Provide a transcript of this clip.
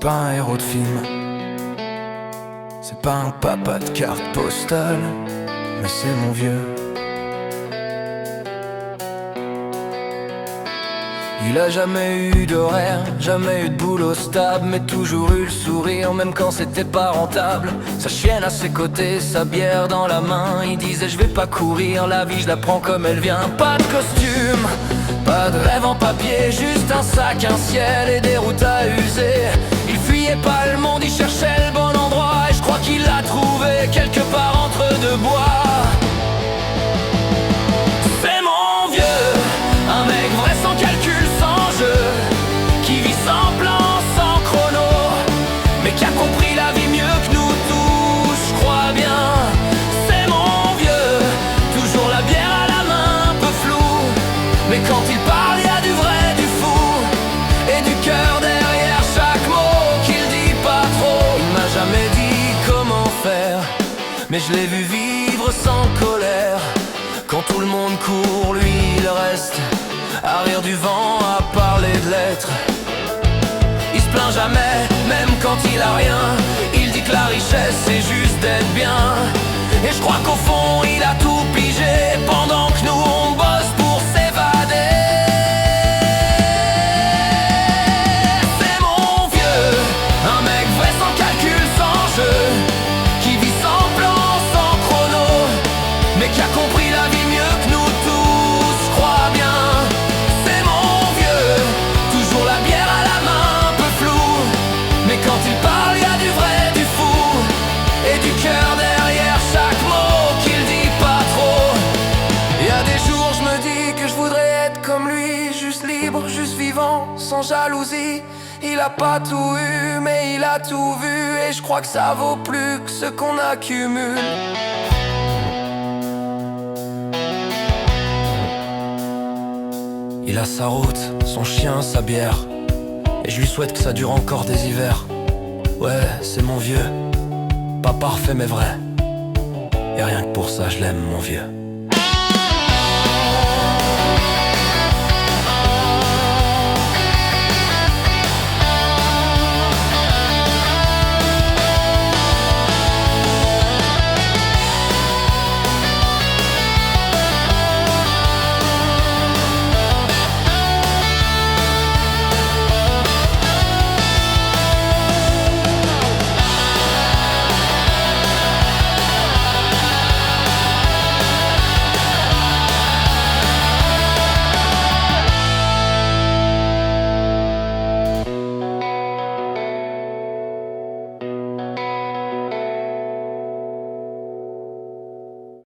pas un héros de film, c'est pas un papa de carte postale, mais c'est mon vieux. Il a jamais eu d'horaire, jamais eu de boulot stable, mais toujours eu le sourire, même quand c'était pas rentable. Sa chienne à ses côtés, sa bière dans la main. Il disait je vais pas courir, la vie je la prends comme elle vient. Pas de costume, pas de rêve en papier, juste un sac, un ciel et des routes à user. Il fuyait pas le monde, il cherchait le bon endroit, et je crois qu'il l'a trouvé quelque part entre deux bois. C'est mon vieux, un mec vrai sans calcul, sans jeu, qui vit sans plan, sans chrono, mais qui a compris la vie mieux que nous tous, je crois bien. C'est mon vieux, toujours la bière à la main, un peu flou, mais quand il parle y a du vrai, du fou, et du cœur derrière chaque mot qu'il dit pas trop. Il m'a jamais dit comment faire, mais je l'ai vu vivre sans colère. Quand tout le monde court, lui il reste à rire du vent, à parler de l'être. Il se plaint jamais, même quand il a rien. Il dit que la richesse c'est juste d'être bien. Et je crois qu'au fond il a tout pigé, pendant que nous on bosse pour s'évader. C'est mon vieux, un mec vrai sans calcul, sans jeu, qui vit sans plan, sans chrono, mais qui a compris la vie mieux que nous tous, je crois bien. C'est mon vieux, toujours la bière à la main, un peu flou, mais quand il parle y a du vrai, du fou, et du cœur derrière chaque mot qu'il dit pas trop. Y a des jours je me dis que je voudrais être comme lui, juste libre, juste vivant, sans jalousie. Il a pas tout eu, mais il a tout vu, et je crois que ça vaut plus que ce qu'on accumule. Il a sa route, son chien, sa bière, et je lui souhaite que ça dure encore des hivers. Ouais, c'est mon vieux, pas parfait mais vrai, et rien que pour ça je l'aime mon vieux.